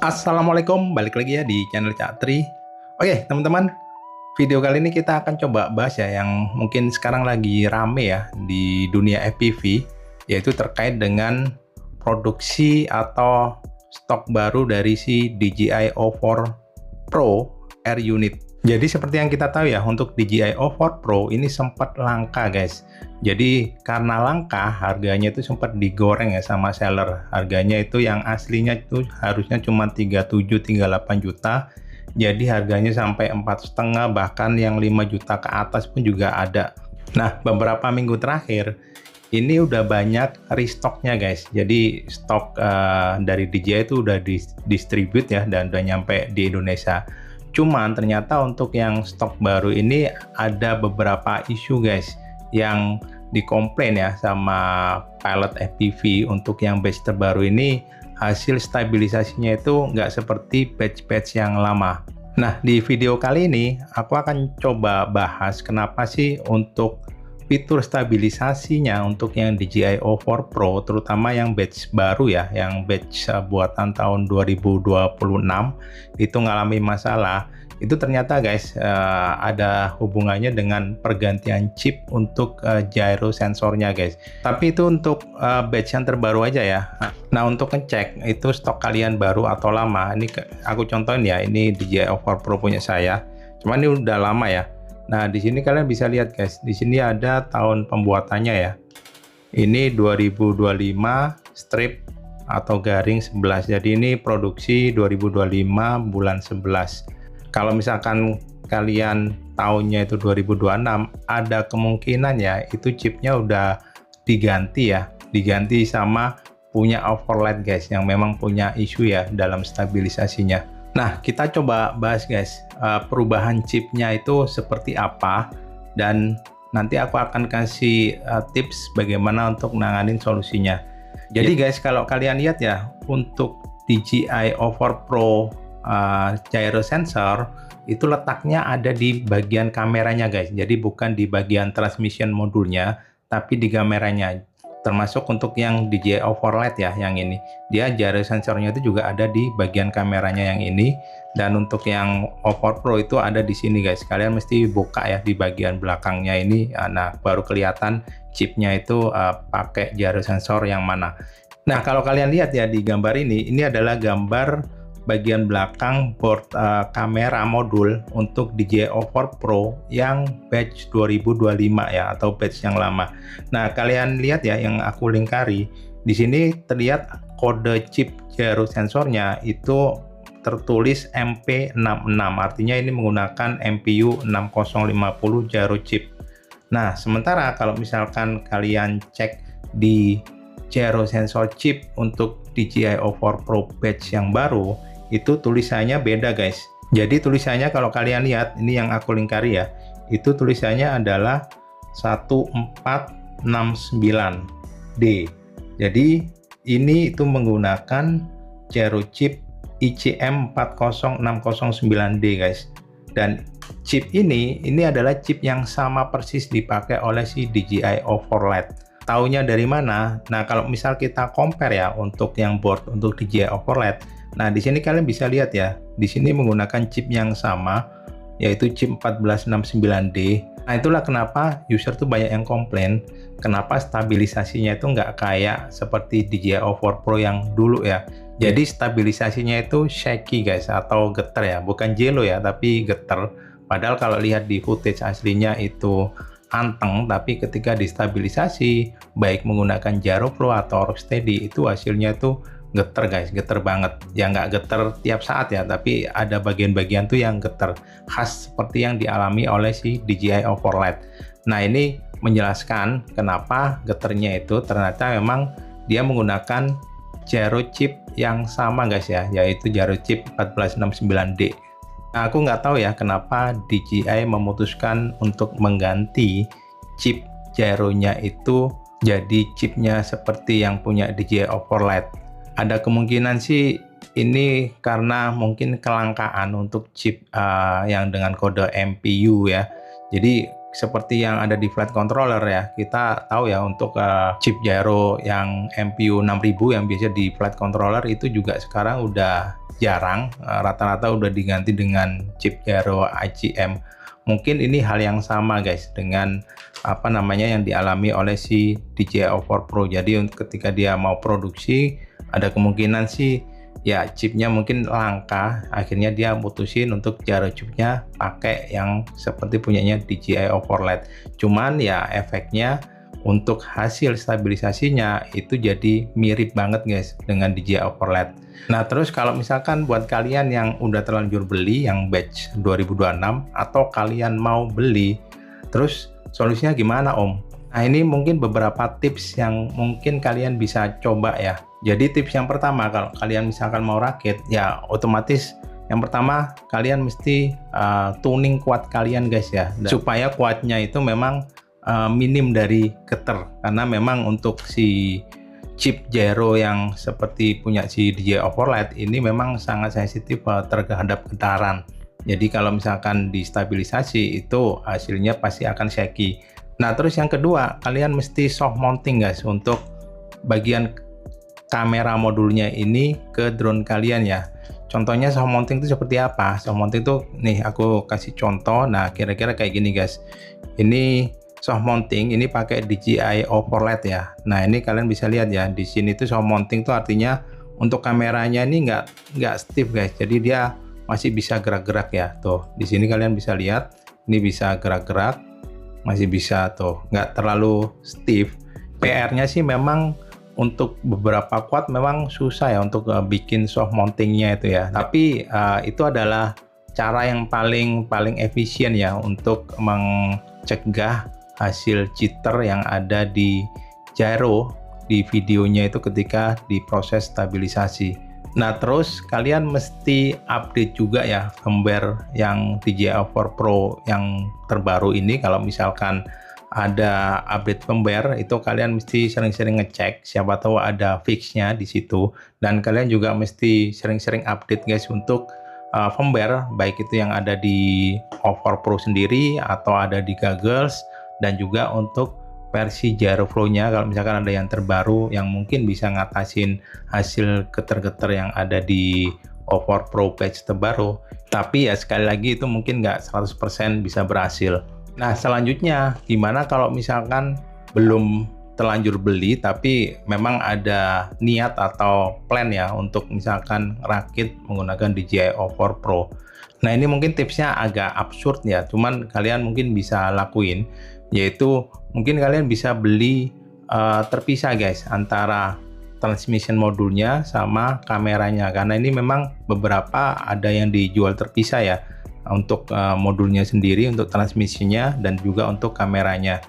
Assalamualaikum, balik lagi ya di channel Cak Tri. Oke, teman-teman, video kali ini kita akan coba bahas ya yang mungkin sekarang lagi rame ya di dunia FPV, yaitu terkait dengan produksi atau stok baru dari si DJI O4 Pro Air Unit. Jadi seperti yang kita tahu ya, untuk DJI O4 Pro ini sempat langka guys. Jadi karena langka, harganya itu sempat digoreng ya sama seller. Harganya itu yang aslinya itu harusnya cuma 37-38 juta. Jadi harganya sampai 4,5, bahkan yang 5 juta ke atas pun juga ada. Nah, beberapa minggu terakhir ini udah banyak restocknya guys. Jadi stok dari DJI itu udah distribute ya dan udah nyampe di Indonesia. Cuman ternyata untuk yang stok baru ini ada beberapa isu guys yang dikomplain ya sama pilot FPV. Untuk yang batch terbaru ini hasil stabilisasinya itu nggak seperti batch-batch yang lama. Nah, di video kali ini aku akan coba bahas kenapa sih untuk fitur stabilisasinya untuk yang DJI O4 Pro, terutama yang batch baru ya, yang batch buatan tahun 2026 itu ngalami masalah. Itu ternyata guys ada hubungannya dengan pergantian chip untuk gyro sensornya guys. Tapi itu untuk batch yang terbaru aja ya. Nah, untuk ngecek itu stok kalian baru atau lama, ini aku contohin ya, ini DJI O4 Pro punya saya. Cuman ini udah lama ya. Nah, di sini kalian bisa lihat guys, di sini ada tahun pembuatannya ya. Ini 2025 strip atau garing 11. Jadi ini produksi 2025 bulan 11. Kalau misalkan kalian tahunnya itu 2026, ada kemungkinan ya itu chipnya udah diganti ya. Diganti sama punya overlap guys, yang memang punya isu ya dalam stabilisasinya. Nah, kita coba bahas guys, perubahan chipnya itu seperti apa, dan nanti aku akan kasih tips bagaimana untuk nanganin solusinya. Jadi guys, kalau kalian lihat ya, untuk DJI O4 Pro gyro sensor itu letaknya ada di bagian kameranya guys. Jadi bukan di bagian transmission modulnya, tapi di kameranya. Termasuk untuk yang DJI O4 Lite ya, yang ini dia gyro sensornya itu juga ada di bagian kameranya yang ini. Dan untuk yang O4 Pro itu ada di sini guys, kalian mesti buka ya di bagian belakangnya ini. Nah, baru kelihatan chipnya itu pakai gyro sensor yang mana. Nah, kalau kalian lihat ya di gambar ini adalah gambar bagian belakang board kamera modul untuk DJI O4 Pro yang batch 2025 ya, atau batch yang lama. Nah, kalian lihat ya yang aku lingkari di sini, terlihat kode chip gyro sensornya itu tertulis MP66, artinya ini menggunakan MPU 6050 gyro chip. Nah, sementara kalau misalkan kalian cek di gyro sensor chip untuk DJI O4 Pro batch yang baru, itu tulisannya beda guys. Jadi tulisannya kalau kalian lihat ini yang aku lingkari ya, itu tulisannya adalah 1469D. Jadi ini itu menggunakan gyro chip ICM 40609D guys. Dan chip ini adalah chip yang sama persis dipakai oleh si DJI O4 Lite. Taunya dari mana? Nah, kalau misal kita compare ya untuk yang board untuk DJI O4 Lite, nah di sini kalian bisa lihat ya, di sini menggunakan chip yang sama, yaitu chip 1469D. Nah, itulah kenapa user tuh banyak yang komplain, kenapa stabilisasinya itu nggak kayak seperti DJI O4 Pro yang dulu ya. Jadi stabilisasinya itu shaky guys, atau getar ya, bukan jelo ya, tapi getar. Padahal kalau lihat di footage aslinya itu anteng, tapi ketika distabilisasi baik menggunakan gyro flow atau rocksteady, itu hasilnya tuh getar guys, getar banget ya. Nggak getar tiap saat ya, tapi ada bagian-bagian tuh yang getar, khas seperti yang dialami oleh si DJI O4 Lite. Nah, ini menjelaskan kenapa getarnya itu ternyata memang dia menggunakan gyro chip yang sama guys ya, yaitu gyro chip 1469D. Nah, aku nggak tahu ya kenapa DJI memutuskan untuk mengganti chip gyronya itu jadi chipnya seperti yang punya DJI O4 Lite. Ada kemungkinan sih ini karena mungkin kelangkaan untuk chip yang dengan kode MPU ya. Jadi seperti yang ada di flight controller ya. Kita tahu ya untuk chip gyro yang MPU 6000 yang biasa di flight controller itu juga sekarang udah jarang, rata-rata udah diganti dengan chip gyro ICM. Mungkin ini hal yang sama guys dengan apa namanya yang dialami oleh si DJI O4 Pro. Jadi ketika dia mau produksi ada kemungkinan sih ya chipnya mungkin langka, akhirnya dia mutusin untuk gyro chipnya pakai yang seperti punyanya DJI O4 LED. Cuman ya efeknya untuk hasil stabilisasinya itu jadi mirip banget guys dengan DJI O4 LED. Nah terus kalau misalkan buat kalian yang udah terlanjur beli yang batch 2026 atau kalian mau beli, terus solusinya gimana Om? Nah ini mungkin beberapa tips yang mungkin kalian bisa coba ya. Jadi tips yang pertama, kalau kalian misalkan mau rakit ya otomatis yang pertama kalian mesti tuning kuat kalian guys ya, supaya kuatnya itu memang minim dari getar, karena memang untuk si chip gyro yang seperti punya si DJI O4 LED ini memang sangat sensitif terhadap getaran. Jadi kalau misalkan distabilisasi itu hasilnya pasti akan shaky. Nah terus yang kedua, kalian mesti soft mounting guys untuk bagian kamera modulnya ini ke drone kalian ya. Contohnya soft mounting itu seperti apa? Soft mounting itu nih aku kasih contoh. Nah kira-kira kayak gini guys. Ini soft mounting ini pakai DJI O4 LED ya. Nah ini kalian bisa lihat ya, di sini tuh soft mounting itu artinya untuk kameranya ini nggak stiff guys. Jadi dia masih bisa gerak-gerak ya. Tuh di sini kalian bisa lihat, ini bisa gerak-gerak, masih bisa tuh, nggak terlalu stiff. PR-nya sih memang untuk beberapa quad memang susah ya untuk bikin soft mountingnya itu ya. Tapi itu adalah cara yang paling efisien ya untuk mencegah hasil jitter yang ada di gyro di videonya itu ketika diproses stabilisasi. Nah terus kalian mesti update juga ya firmware yang DJI O4 Pro yang terbaru ini. Kalau misalkan ada update firmware itu kalian mesti sering-sering ngecek, siapa tahu ada fixnya di situ. Dan kalian juga mesti sering-sering update guys untuk firmware, baik itu yang ada di O4 Pro sendiri atau ada di goggles, dan juga untuk versi gyro flow-nya kalau misalkan ada yang terbaru yang mungkin bisa ngatasin hasil getar-getar yang ada di O4 Pro batch terbaru. Tapi ya sekali lagi itu mungkin nggak 100% bisa berhasil. Nah selanjutnya gimana kalau misalkan belum terlanjur beli tapi memang ada niat atau plan ya untuk misalkan rakit menggunakan DJI O4 Pro. Nah ini mungkin tipsnya agak absurd ya, cuman kalian mungkin bisa lakuin, yaitu mungkin kalian bisa beli terpisah guys antara transmission modulnya sama kameranya, karena ini memang beberapa ada yang dijual terpisah ya untuk modulnya sendiri, untuk transmisinya dan juga untuk kameranya.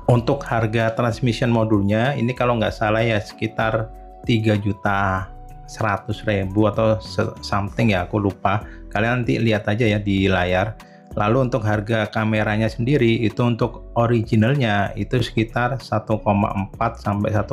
Untuk harga transmission modulnya ini kalau nggak salah ya sekitar 3.100.000 atau something ya, aku lupa. Kalian nanti lihat aja ya di layar. Lalu untuk harga kameranya sendiri itu untuk originalnya itu sekitar 1,4 sampai 1,5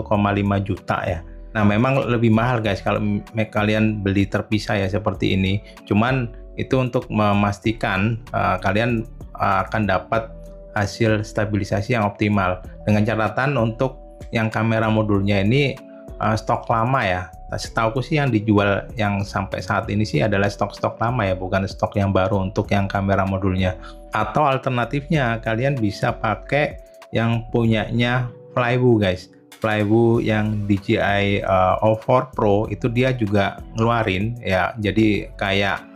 juta ya. Nah memang lebih mahal guys kalau kalian beli terpisah ya seperti ini. Cuman itu untuk memastikan kalian akan dapat hasil stabilisasi yang optimal. Dengan catatan untuk yang kamera modulnya ini stok lama ya. Setauku sih yang dijual yang sampai saat ini sih adalah stok lama ya, bukan stok yang baru untuk yang kamera modulnya. Atau alternatifnya kalian bisa pakai yang punyanya Flywu guys. Flywu yang DJI O4 Pro itu dia juga ngeluarin ya, jadi kayak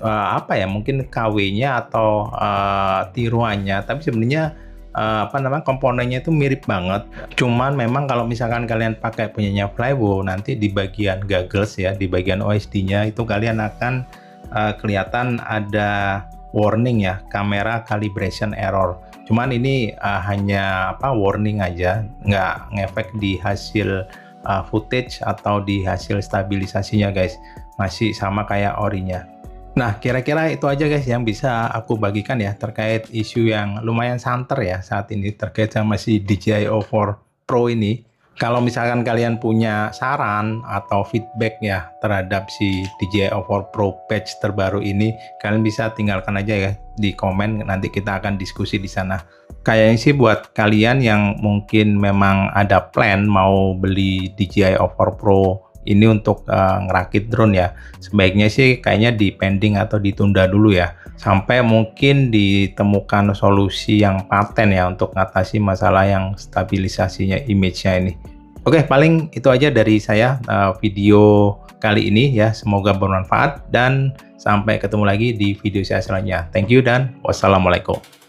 apa ya, mungkin KW-nya atau tiruannya, tapi sebenarnya komponennya itu mirip banget. Cuman memang kalau misalkan kalian pakai punyanya Flywu, nanti di bagian goggles ya, di bagian OSD-nya itu kalian akan kelihatan ada warning ya, kamera calibration error. Cuman ini hanya warning aja, nggak ngefek di hasil footage atau di hasil stabilisasinya guys, masih sama kayak orinya. Nah kira-kira itu aja guys yang bisa aku bagikan ya terkait isu yang lumayan santer ya saat ini terkait sama si DJI O4 Pro ini. Kalau misalkan kalian punya saran atau feedback ya terhadap si DJI Ovor Pro patch terbaru ini, kalian bisa tinggalkan aja ya di komen, nanti kita akan diskusi di sana. Kayaknya sih buat kalian yang mungkin memang ada plan mau beli DJI Ovor Pro ini untuk ngerakit drone ya, sebaiknya sih kayaknya pending atau ditunda dulu ya, sampai mungkin ditemukan solusi yang paten ya untuk mengatasi masalah yang stabilisasinya image-nya ini. Oke, paling itu aja dari saya video kali ini ya, semoga bermanfaat dan sampai ketemu lagi di video saya selanjutnya. Thank you dan wassalamualaikum.